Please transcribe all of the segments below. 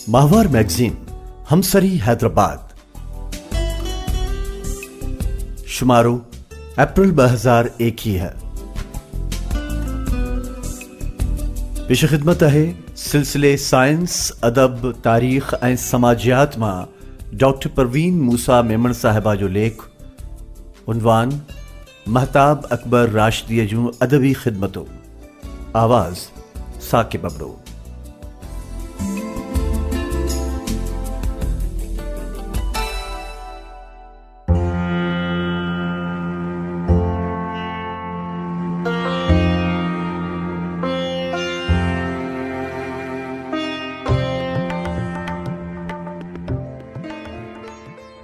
माहवार मैगजीन हमसरी हैदराबाद शुमारो अप्रैल 2021 है। पेश खिदमत है सिलसिले साइंस अदब तारीख ऐं समाजियात मां डॉक्टर परवीन मूसा मेमण साहिबा जो लेख उन्वान महताब अकबर राशिदीअ जूं अदबी ख़िदमतूं। आवाज़ साकिब अबड़ो।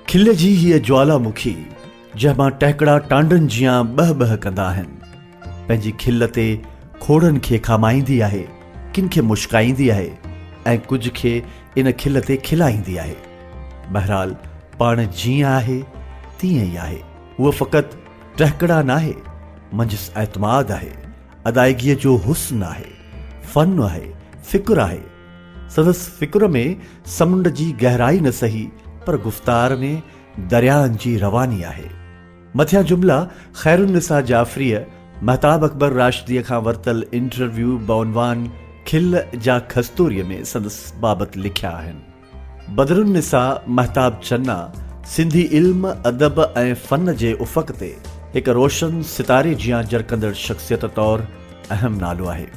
खिल जी हीअ ज्वालामुखी जंहिंमां टहिकड़ा टांडनि जियां बह बह कंदा आहिनि पंहिंजी खिल ते खोड़नि खे खामाईंदी आहे, किन खे मुश्काईंदी आहे ऐं कुझ खे इन खिल ते खिलाईंदी आहे। बहरहाल पाण जीअं आहे तीअं ई आहे। उहा फ़क़ति टहिकड़ा नाहे, मंझि एतमाद आहे, अदायगीअ जो हुस्न आहे, फ़न आहे, फ़िक्र आहे। संदसि फ़िक्र में समुंड जी गहराई न सही पर गुफ्तार में दरियानि जी रवानी आहे। मथियां जुमला ख़ैरुन्निसा जाफ़रीअ महताब अकबर राशिदीअ खां वरितल इंटरव्यू बउनवान खिल जा खस्तूरीअ में संदसि बाबति लिखिया आहिनि। बदरुन्निसा महताब चन्ना सिंधी इल्म अदब ऐं फ़न जे उफ़क़ ते हिकु रोशन सितारे जियां जरकंदड़ शख़्सियत तौरु अहम नालो आहे।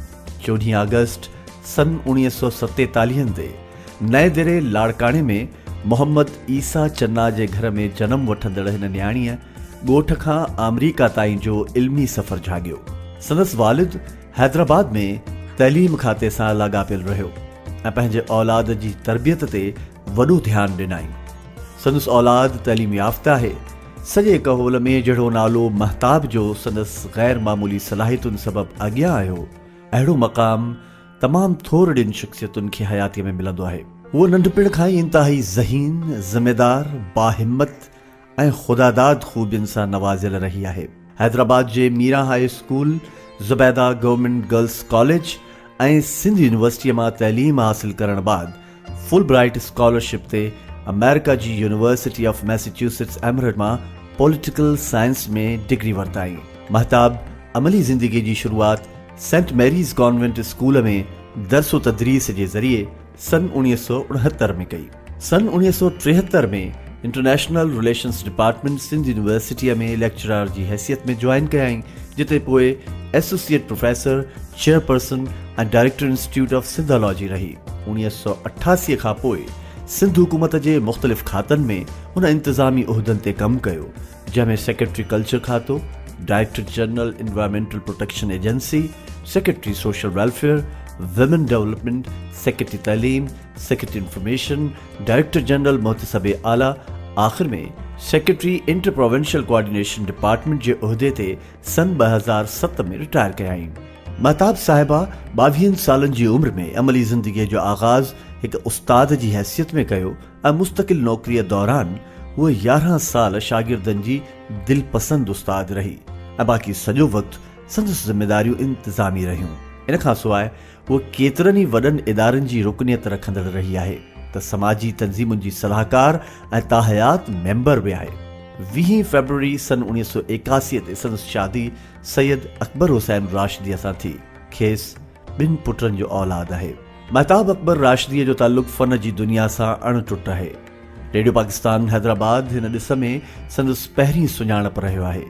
14 अगस्त सन 1947 ते नए दिरे लाड़काणे में मोहम्मद ईसा चन्ना जे घर में जन्म वठंदड़ हिन न्याणीअ ॻोठ खां अमरीका ताईं जो इल्मी सफ़र जाॻियो। संदसि वालिद हैदराबाद में तइलीम खाते सां लाॻापियल रहियो ऐं पंहिंजे औलाद जी तरबियत ते वॾो ध्यानु ॾिनाई। संदसि औलाद तइलीम याफ़्ता आहे। सॼे कहोल में जहिड़ो नालो महताब जो संदसि ग़ैर मामूली सलाहियतुनि सबबि अॻियां आयो, अहिड़ो मक़ाम तमामु थोरड़ियुनि शख़्सियतुनि खे हयातीअ में मिलंदो आहे। वो नंढपिण खां ई इंतहाई ज़हीन, ज़िम्मेदार, बाहिम्मत ऐं ख़ुदादाद ख़ूबियुनि सां नवाज़ियल रही आहे। हैदराबाद जे Meera high school, Zubaida government girls college ऐं सिंध यूनिवर्सिटीअ मां तइलीम हासिल करण बाद फुल ब्राइट स्कॉलरशिप ते अमेरिका जी यूनिवर्सिटी ऑफ मैसेच्यूसेट्स एमरेट मां पॉलिटिकल साइंस में डिग्री वरिताई। महताब अमली ज़िंदगी जी शुरूआति सेंट मैरीज़ कॉन्वेंट स्कूल में दर्सो तदरीस जे ज़रिए सन 1969 में कई। सन 1973 में इंटरनेशनल रिलेशंस डिपार्टमेंट सिंध यूनिवर्सिटीअ में लेक्चरर जी हैसियत में ज्वाइन कयाई, जिते पोइ एसोसिएट प्रोफेसर, चेयरपर्सन ऐं डायरेक्टर इंस्टीट्यूट ऑफ सिंधोलॉजी रही। 1988 खां पोइ सिंध हुकूमत जे मुख़्तलिफ़ खातनि में हुन इंतज़ामी उहिदनि ते कमु कयो, जंहिंमें सेक्रेटरी कल्चर खातो, director general environmental protection agency, secretary social welfare, women development, secretary तइलीम, सेक्रेटरी इंफॉर्मेशन, डायरेक्टर जनरल मुहतसब आला, आख़िर में secretary inter provincial coordination department जे उहिदे ते सन 2007 में रिटायर कयाई। महताब साहिबा 22 सालनि जी उम्र में अमली ज़िंदगीअ जो आगाज़ हिकु उस्ताद जी हैसियत में कयो ऐं मुस्तक़िल नौकरीअ दौरान उहे 11 साल शागिर्दनि जी दिलपसंद उस्ताद रही ऐं बाक़ी सॼो वक़्तु संदसि ज़िम्मेदारियूं इंतज़ामी रहियूं। इन खां सवाइ उहो केतिरनि ई वॾनि इदारनि जी रुकनियत रखंदड़ रही आहे त समाजी तंज़ीमुनि जी सलाहकार ऐं ताहयात मेंबर बि आहे। 20 फरवरी सन 1981 ते संदसि शादी सैयद अकबर हुसैन राशिदीअ सां थी। खेसि 2 पुटनि जो औलाद आहे। महताब अकबर राशिदीअ जो ताल्लुक़ फ़न जी दुनिया सां अणटुट आहे। रेडियो पाकिस्तान हैदराबाद हिन ॾिस में संदसि पहिरीं सुञाणप रहियो आहे।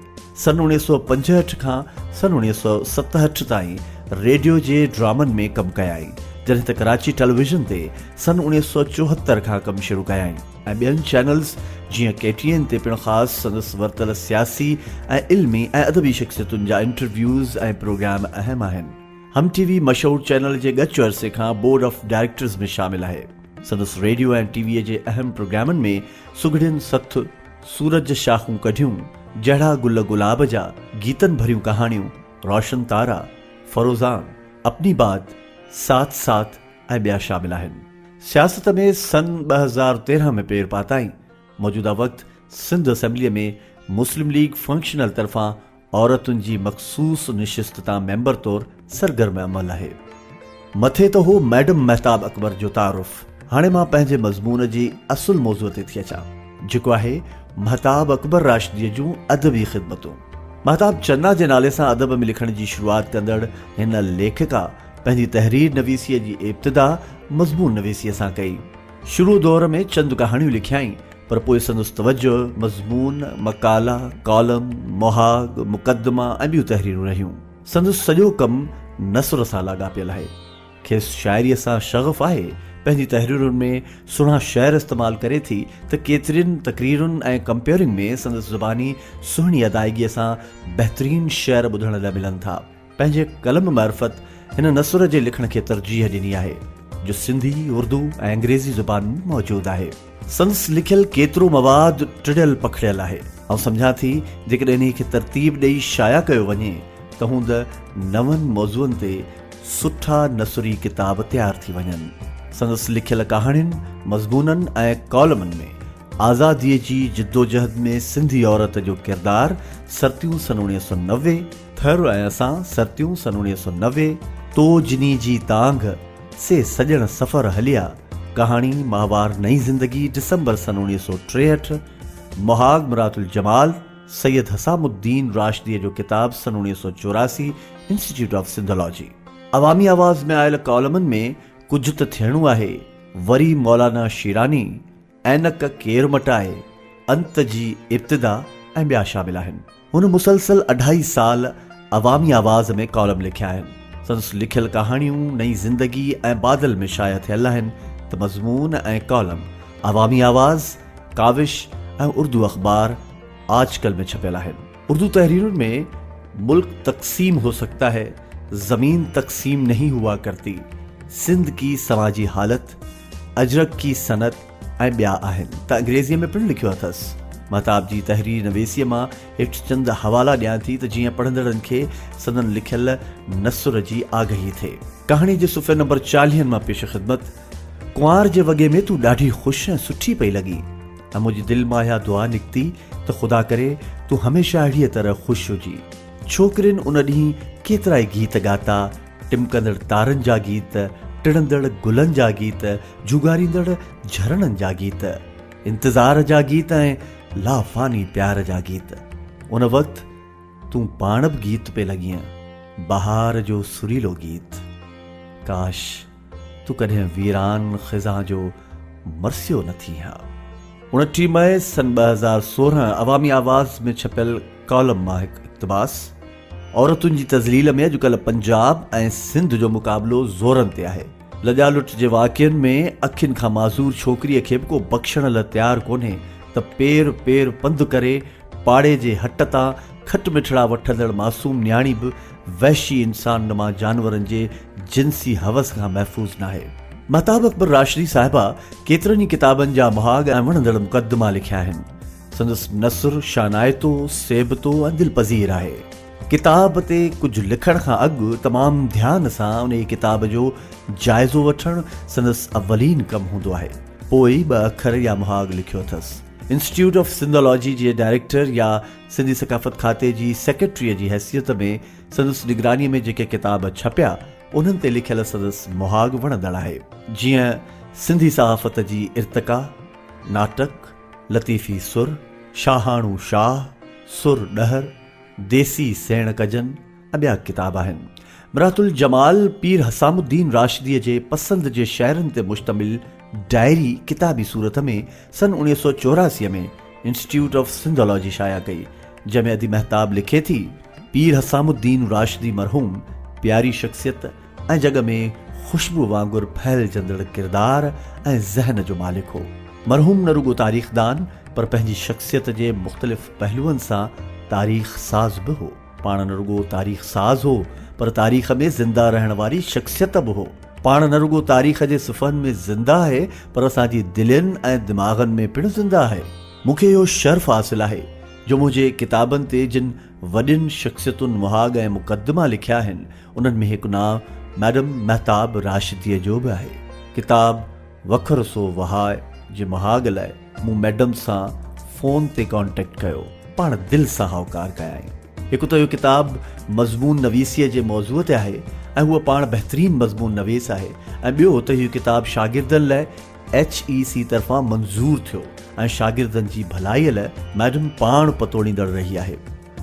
सन 1965 खां सन 1967 ताईं रेडियो जे ड्रामनि में कमु कयाई, जॾहिं त कराची टेलीविज़न ते सन 1974 खां कमु शुरू कयाई ऐं ॿियनि चैनल्स जीअं KTN ते पिणु ख़ासि संदसि वरितल सियासी ऐं इल्मी ऐं अदबी शख़्सियतुनि जा इंटरव्यूज़ ऐं प्रोग्राम अहम आहिनि। हम TV मशहूरु चैनल जे ॻच अरसे खां बोर्ड ऑफ डायरेक्टर्स में शामिल आहे। संदसि रेडियो ऐं टीवीअ जे अहम प्रोग्रामनि में सुगड़ियुनि सथ, सूरज शाखूं कढियूं, जहिड़ा गुल गुलाब जा, गीतनि भरियूं कहाणियूं, रोशन तारा, फरोज़ान, अपनी बात, साथ साथ ऐं ॿिया शामिल आहिनि। सियासत में सन 2013 में पेर पाताई। मौजूदा वक़्तु सिंध असेंबलीअ में मुस्लिम लीग फंक्शनल तरफ़ां औरतुनि जी मख़सूस निशिस्त तां मेंबर तौरु सरगर्म अमल आहे। मथे तो हो मैडम महताब अकबर जो तारुफ। हाणे मां पंहिंजे मज़मून जी असुल मौज़ूअ ते थी अचां, जेको आहे महताब अकबर राशिदीअ जूं अदबी ख़िदमतूं। महताब चन्ना जे नाले सां अदब में लिखण जी शुरूआत कंदड़ हिन लेखिका पंहिंजी तहरीर नवीसीअ जी इब्तिदा मज़मून नवीसीअ सां कई। शुरू दौर में चंद कहाणियूं लिखियाईं, पर पोइ संदसि तवज्जो मज़मून, मकाला, कॉलम, मुहाग, मुक़दमा ऐं ॿियूं तहरीरूं रहियूं। संदसि सॼो कमु नसर सां लाॻापियल आहे। खेसि शाइरीअ सां शग़फ़ आहे। पंहिंजी तहरीरुनि में सुहिणा शेर इस्तेमालु करे थी त केतिरियुनि तक़रीरुनि ऐं कंपेयरिंग में संदसि ज़ुबानी सुहिणी अदायगीअ सां बहितरीन शेर ॿुधण लाइ मिलनि था। पंहिंजे कलम मार्फत हिन नसर जे लिखण खे तरजीह ॾिनी आहे, जो सिंधी, उर्दू ऐं अंग्रेज़ी ज़ुबान में मौजूदु आहे। संदसि लिखियल केतिरो मवाद टिड़ियल पखड़ियल आहे। ऐं सम्झां थी जेकॾहिं इन खे तरतीब ॾेई शाया कयो वञे त हूंद नवनि मौज़ूअनि ते सुठा नसरी किताब तयारु थी वञनि। संदसि लिखियल कहाणियुनि, मज़मूननि ऐं कॉलमनि में आज़ादीअ जी जिद्दोजहद में सिंधी औरत जो किरदारु, सरतियूं सन 1990, थर ऐं असां, सरतियूं सन 1990, तो जिनी जी तांघ से सजण सफ़र हलिया, कहाणी माहवार नई ज़िंदगी, दिसंबर सन 1963, मुहाग मुरातुल जमाल, सैयद हसामुद्दीन राशिदीअ जो किताब सन 1984, इंस्टीट्यूट ऑफ सिंधोलॉजी। अवामी आवाज़ में आयल कॉलमनि में कुझु त थियणो आहे, वरी मौलाना शीरानी, ऐनक केर मटाए, अंत जी इब्तिदा ऐं ॿिया शामिल आहिनि। हुन मुसलसल 2.5 साल अवामी आवाज़ में कॉलम लिखिया आहिनि। संदसि लिखियल कहाणियूं नई ज़िंदगी ऐं बादल में शाया थियल आहिनि त मज़मून ऐं कॉलम अवामी आवाज़, काविश ऐं उर्दू अख़बार आजकल में छपियल आहिनि। उर्दू तहरीरुनि में मुल्क तक़सीम हो सकता है, ज़मीन तक़सीम नहीं हुआ करती, सिंध की समाजी हालत, अजरक की सनत ऐं ॿिया आहिनि त अंग्रेज़ीअ में पिणु लिखियो अथसि। महताब जी तहरीर नवेसीअ मां हेठि चंद हवाला ॾियां थी त जीअं पढ़ंदड़नि खे संदन लिखियल नसुर जी आगही थिए। कहाणी जे सुफ़े नंबर 40 मां पेश ख़िदमत। कुंवार जे वॻे में तूं ॾाढी ख़ुशि ऐं सुठी पई लॻी ऐं मुंहिंजी दिलि मां इहा दुआ निकिती त ख़ुदा करे तूं हमेशह अहिड़ीअ तरह ख़ुशि हुजी। छोकिरियुनि उन ॾींहुं केतिरा ई गीत ॻाता, टिमकंदड़ तारनि जा गीत, टिड़ंदड़ गुलनि जा गीत, जुगारींदड़ झरननि जा गीत, इंतज़ार जा गीत ऐं लाफ़ानी प्यार जा गीत। उन वक़्तु तूं पाण बि गीत पे लॻीअं, बहार जो सुरीलो गीत। काश तूं कॾहिं वीरान ख़िज़ा जो मरसियो न थी हा। 29 मई सन 2016 अवामी आवाज़ में छपियल कॉलम मां हिकु इक़्तिबास। औरतुनि जी तज़लील में अॼुकल्ह पंजाब ऐं सिंध जो मुक़ाबिलो ज़ोरनि ते आहे। लॼा लुट जे वाक़िअनि में अखियुनि खां माज़ूर छोकिरीअ खे बि को बख़्शण लाइ तयारु कोन्हे त पेर पेर पंधु करे पाड़े जे हट तां खट मिठड़ा वठंदड़ मासूम न्याणी बि वहशी इंसान नुमा जानवरनि जे जिनसी हवस खां महफ़ूज़ न आहे। महताब अकबर राशिदी साहिबा केतिरनि ई किताबनि जा मुहाग ऐं वणंदड़ मुक़दमा लिखिया आहिनि। संदसि नसुर शानाइतो, सेबतो ऐं दिलपज़ीर आहे। किताब ते कुझु लिखण खां अॻु तमामु ध्यान सां उन किताब जो जाइज़ो वठणु संदसि अवलीन कमु हूंदो आहे। पोइ 2 अखर या मुहाग लिखियो अथसि। Institute of sindhology J director या सिंधी सकाफ़त खाते जी सेक्रेटरीअ जी हैसियत में संदसि निगरानीअ में जेके किताब छपिया उन्हनि ते लिखियल संदसि मुहाग वणंदड़ आहे। जीअं सिंधी सहाफ़त जी इर्तिका, नाटक, लतीफ़ी सुर, शाहाणू शाह, सुर ॾहर, देसी सेण कजन ऐं ॿिया किताब आहिनि। मुरातुल जमाल पीर हसामुद्दीन राशिदीअ जे पसंद जे शाइरनि ते मुश्तमिल डायरी किताबी सूरत में सन 1984 में इंस्टीट्यूट ऑफ सिंधोलॉजी शाया कई, जंहिंमें अदी महताब लिखे थी, पीर हसामुद्दीन राशिदी मरहूम प्यारी शख़्सियत ऐं जॻ में ख़ुशबू वांगुरु फैलजंदड़ किरदार ऐं ज़हन जो मालिक हो। मरहूम न रुगो तारीख़दान पर पंहिंजी शख़्सियत जे मुख़्तलिफ़ पहलुअनि सां तारीख़ साज़ बि हो। पाण न रुगो तारीख़ साज़ हो पर तारीख़ में ज़िंदा रहण वारी शख़्सियत बि हो। पाण न रुगो तारीख़ जे सुफ़हनि में ज़िंदा आहे पर असांजी दिलनि ऐं दिमाग़नि में पिणु ज़िंदा आहे। मूंखे इहो शर्फ़ हासिलु आहे जो मुंहिंजे किताबनि ते जिन वॾियुनि शख़्सियतुनि मुहाग ऐं मुक़दमा लिखिया आहिनि उन्हनि में हिकु नाम मैडम महताब राशिदीअ जो बि आहे। किताब वखर सो वहाए जे मुहाग लाइ मूं मैडम सां फ़ोन ते कॉन्टेक्ट कयो, पाण दिलि सां हाउकार कयाई। हिकु त इहो किताब मज़मून नवीसीअ जे मौज़ूअ ते आहे ऐं हूअ पाण बहितरीन मज़मून नवीस आहे, ऐं ॿियो त इहो किताब शागिर्दनि लाइ HEC तरफ़ां मंज़ूर थियो ऐं शागिर्दनि जी भलाईअ लाइ मैडम पाण पतोड़ींदड़ रही आहे।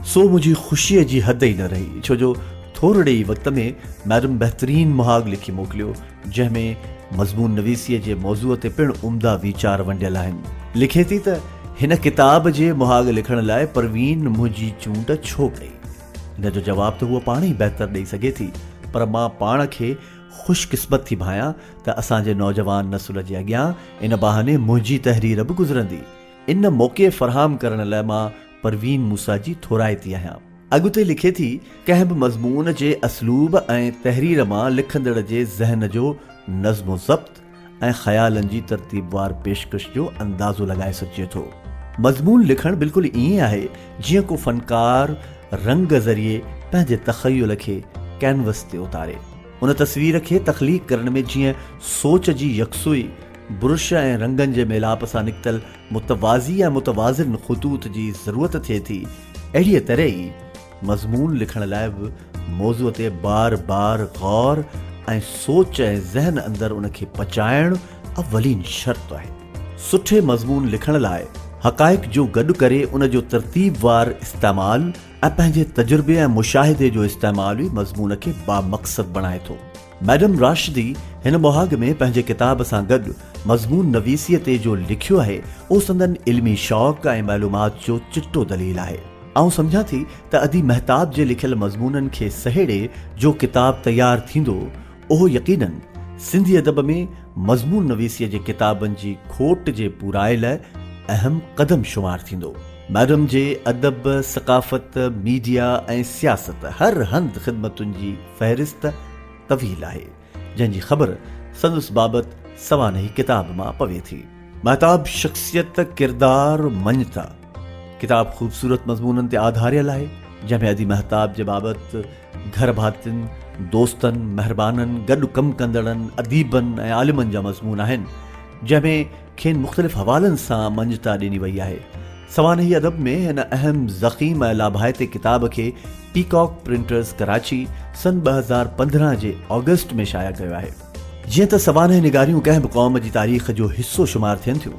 सो मुंहिंजी ख़ुशीअ जी हद ई न रही, छो जो थोरे ई वक़्त में मैडम बहितरीन मुहाग लिखी मोकिलियो, जंहिंमें मज़मून नवीसीअ जे मौज़ूअ ते पिणु उम्दा वीचार वंडियल आहिनि। लिखे थी त हिन किताब जे मुहाग लिखण लाइ परवीन मुंहिंजी चूंड छो कई। हिन जो जवाब त हूअ पाण ई बहितर ॾेई सघे थी, पर मां पाण खे ख़ुशकिस्मत थी भायां त असांजे नौजवान नसुल जे अॻियां इन बहाने मुंहिंजी तहरीर बि गुज़रंदी। इन मौक़े फ़राहम करण लाइ मां परवीन मूसा जी थोराइती आहियां। अॻिते लिखे थी, कंहिं बि मज़मून जे असलूब ऐं तहरीर मां लिखंदड़ जे ज़हन जो नज़्म ज़ब्त ऐं ख़यालनि जी तरतीबवार पेशकश जो अंदाज़ो लॻाए सघिजे थो। मज़मून लिखणु बिल्कुलु ईअं आहे जीअं को फ़नकार रंग ज़रिए पंहिंजे तख़य्युल खे कैनवस ते उतारे। उन तस्वीर खे तख़लीक़ करण में जीअं सोच जी यकसुई, बुरुश ऐं रंगनि जे मेलाप सां निकितल मुतवाज़ी ऐं मुतवाज़िन ख़ुतूत जी ज़रूरत थिए थी, अहिड़ीअ तरह ई मज़मून लिखण लाइ बि मौज़ूअ ते बार बार गौर ऐं सोच ऐं ज़हन अंदरि उन खे पचाइणु अवलीन शर्त आहे। सुठे मज़मून लिखण लाइ हक़ाइक़ जो गॾु करे उन जो तरतीबवार इस्तेमालु ऐं पंहिंजे तजुर्बे ऐं मुशाहिदे जो इस्तेमालु ई मज़मून खे बामक़सद बणाए थो। मैडम राशिदी हिन मुहाग में पंहिंजे किताब सां गॾु मज़मून नवीसीअ ते जो लिखियो आहे, उहो संदन इल्मी शौक़ ऐं मालूमात जो चिट्टो दलील आहे। आउं सम्झां थी त अदी महताब जे लिखियल मज़मूननि खे सहेड़े जो किताब तयारु थींदो, उहो यकीनन सिंधी अदब में मज़मून नवीसीअ जे किताबनि जी खोट जे पूराए लाइ अहम क़दम शुमार थींदो। मैडम जे अदब, सक़ाफ़त, मीडिया ऐं सियासत हर हंधि ख़िदमतुनि जी फ़हरिस्त तवील आहे, जंहिंजी ख़बर संदसि बाबति सवानही किताब मां पवे थी। महताब शख़्सियत, किरदार, मञता किताब ख़ूबसूरत मज़मूननि ते आधारियल आहे, जंहिंमें अदी महताब जे बाबति घर भातियुनि, दोस्तनि, महिरबाननि, गॾु कमु कंदड़नि, अदीबनि ऐं आलिमनि जा मज़मून आहिनि, जंहिंमें खेनि मुख़्तलिफ़ हवालनि सां मञता ॾिनी वई आहे। सवानही अदब में हिन अहम ज़ख़ीम ऐं लाभाइते किताब खे पीकॉक प्रिंटर्स कराची सन 2015 जे ऑगस्ट में शाया कयो आहे। जीअं त सवानही निगारियूं कंहिं बि क़ौम जी तारीख़ जो हिसो शुमार थियनि थियूं,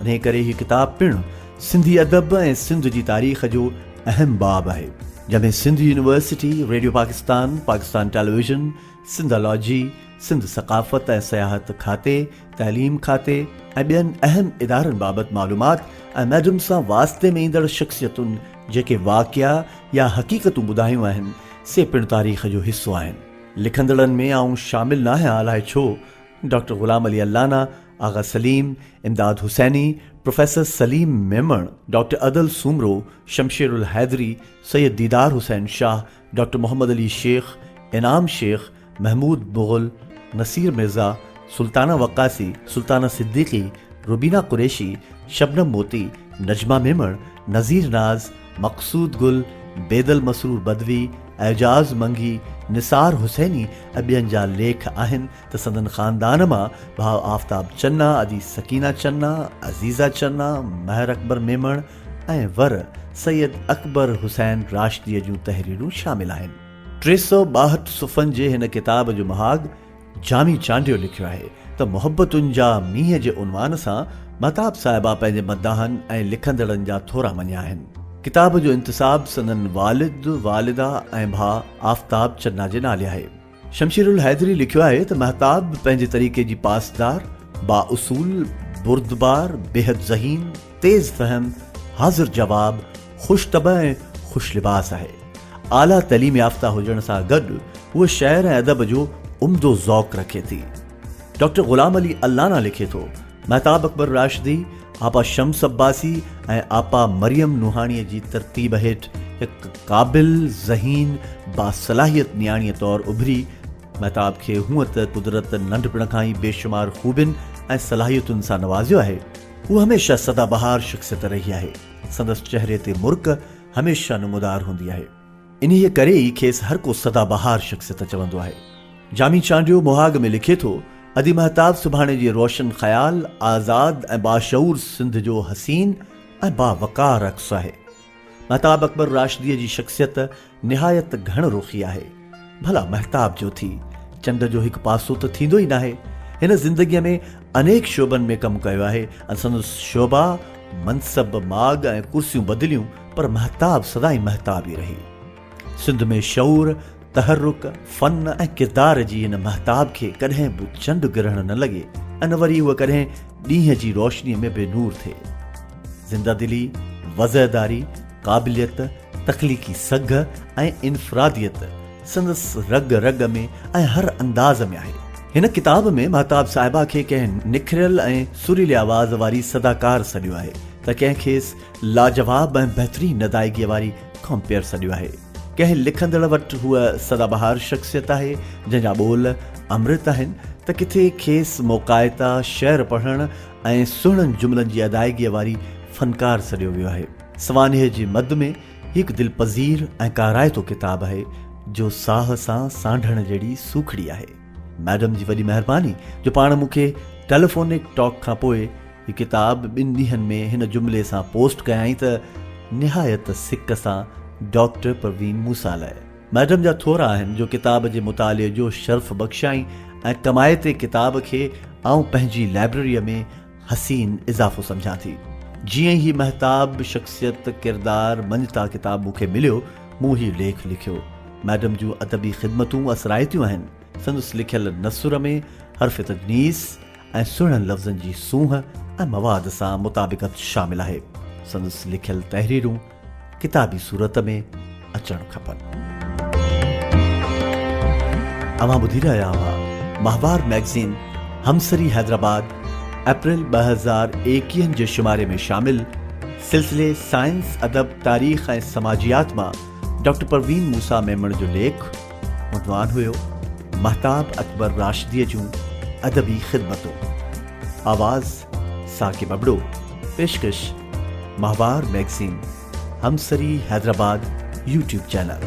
इन करे हीउ किताब पिणु सिंधी अदब ऐं सिंध जी तारीख़ जो अहम बाब आहे, जंहिंमें Sindh university, radio Pakistan, Pakistan television, Sindhology, Sindh सक़ाफ़त ऐं सयाहत खाते, तइलीम खाते ऐं ॿियनि अहम इदारनि बाबति मालूमात ऐं मैडम सां वास्ते में ईंदड़ शख़्सियतुनि जेके वाक़िया या हक़ीक़तूं ॿुधायूं आहिनि, से पिणु तारीख़ जो हिसो आहिनि। लिखंदड़नि में आउं शामिल न आहियां, अलाए छो। डॉक्टर ग़ुलाम अली अल्लाना, आगा सलीम, इमदाद हुसैनी, प्रोफेसर सलीम मेमण, डॉक्टर अदल सूमरो, शमशेरुल हैदरी, सैयद दीदार हुसैन शाह, डॉक्टर मोहम्मद अली शेख, इनाम शेख, महमूद मुग़ल, नसीर मिर्ज़ा, सुल्ताना वक्कासी, सुल्ताना सिद्दीकी, रुबीना कुरैशी, शबनम मोती, नजमा मेमण, नज़ीर नाज, मक़सूद गुल, बेदल मसरूर बदवी, एजाज़ मंगी, निसार हुसैनी ऐं ॿियनि जा लेख आहिनि त संदन ख़ानदान मां भाउ आफ्ताब चन्ना, अदी सकीना चन्ना, अज़ीज़ा चन्ना, महर अकबर मेमण ऐं वर सैयद अकबर हुसैन राशिदीअ जूं तहरीरूं शामिल आहिनि। 362 सुफ़नि जे हिन किताब जो महाग जामी चांडियो लिखियो आहे त मुहबतुनि जा मींहं जे उनवान सां महताब साहिबा पंहिंजे मदाहनि ऐं लिखंदड़नि जा थोरा मञिया आहिनि। किताब जो इंतिसाब संदन वालिद, वालिदा ऐं भाउ आफ्ताब चन्ना जे नाले आहे। शमशेरुल हैदरी लिखियो आहे त महताब पंहिंजे तरीक़े जी पासदार, बाउसूल, बुर्दबार, बेहद ज़हीन, तेज़ फ़हम, हाज़िर जवाब, ख़ुश तबह ऐं ख़ुश लिबास आहे। आला तलीम याफ़्ता हुजण सां गॾु उहे शहर ऐं अदब जो उम्दो ज़ौक़ रखे थी। डॉक्टर ग़ुलाम अली अल्लाना लिखे थो, महताब अकबर राशिदी, आपा शम्स अब्बासी ऐं आपा मरियम नुहाणीअ जी तरतीब हेठि हिकु क़ाबिल, ज़हीन, बासलाहियत नियाणीअ तौरु उभरी महताब खे हूअं त कुदरत नंढपिण खां ई बेशुमार ख़ूबियुनि ऐं सलाहियतुनि सां नवाज़ियो आहे, हू हमेशह सदाबहार शख़्सियत रही आहे। संदसि चहिरे ते मुर्क हमेशह नमूदार हूंदी आहे। इन्हीअ करे ई खेसि हर को सदाबहार शख़्सियत चवंदो आहे। जामी चांडियो मुहाग में लिखे थो, अदी महताब सुभाणे जी रोशन ख़याल, आज़ाद ऐं बाशऊर सिंध जो हसीन ऐं बावकार अक्स आहे। महताब अकबर राशिदीअ जी शख़्सियत निहायत घण रुखी आहे। भला महताब जो थी चंड जो हिकु पासो त थींदो ई नाहे। हिन ज़िंदगीअ में अनेक शोबनि में कमु कयो आहे। संदसि शोभा मनसब माग ऐं कुर्सियूं बदिलियूं पर महताब सदाई महताब ई रही। सिंध में शऊर तहरुक फन ऐं किरदार जी हिन महताब खे कॾहिं बि चंड ग्रहण न लॻे ऐं न वरी उहा कॾहिं ॾींहं जी रोशनीअ में बेनूर थिए। ज़िंदादिली, वज़हदारी, क़ाबिलियत, तख़लीक़ी सघ ऐं इनफ़रादियत संदसि रग रग में ऐं हर अंदाज़ में आहे। हिन किताब में महताब साहिबा खे कंहिं निखरियल ऐं सुरीले आवाज़ वारी सदाकार सॾियो आहे त कंहिं खेसि लाजवाब ऐं बहितरीन अदायगीअ वारी कॉम्पेयर सॾियो आहे। कंहिं लिखंदड़ वटि हूअ सदाबहार शख़्सियत आहे जंहिंजा ॿोल अमृत आहिनि त किथे खेसि मौक़ाइता शेर पढ़ण ऐं सुहिणनि जुमलनि जी अदायगीअ वारी फ़नकार सॾियो वियो आहे। सवानीअ जी मद में हिकु दिलपज़ीर ऐं काराइतो किताब आहे जो साह सां सांढण जहिड़ी सूखड़ी आहे। मैडम जी वॾी महिरबानी जो पाण मूंखे टेलीफोनिक टॉक खां पोइ हीअ किताब 2 ॾींहंनि में हिन जुमिले सां पोस्ट कयाई त निहायत सिक सां डॉक्टर परवीन मूसा लाइ। मैडम जा थोरा आहिनि जो किताब जे मुताले जो शर्फ़ बख़्शाई ऐं कमाइते किताब खे आऊं पंहिंजी लाइब्रेरीअ में हसीन इज़ाफ़ो सम्झां थी। जीअं ई महताब शख़्सियत किरदार मंझता किताब मूंखे मिलियो मूं ही लेख लिखियो। मैडम जूं अदबी ख़िदमतूं असराइतियूं आहिनि। संदसि लिखियल नसुर में हर्फ़ तजनीस ऐं सुहिणनि लफ़्ज़नि जी सूंह ऐं मवाद सां मुताबिक़त शामिल आहे। संदसि लिखियल तहरीरूं किताबी सूरत में अचणु खपनि। अवां ॿुधी रहिया हुआ माहवार मैगज़ीन हमसरी हैदराबाद अप्रैल 2021 जे शुमारे में शामिल सिलसिले साइंस अदब तारीख़ ऐं समाजियात मां डॉक्टर परवीन मूसा मेमण जो लेख। उनवान हुयो महताब अकबर राशिदीअ जूं अदबी ख़िदमतूं। आवाज़ साकिब अबड़ो। पेशकश माहवार मैगज़ीन हमसरी हैदराबाद यूट्यूब चैनल।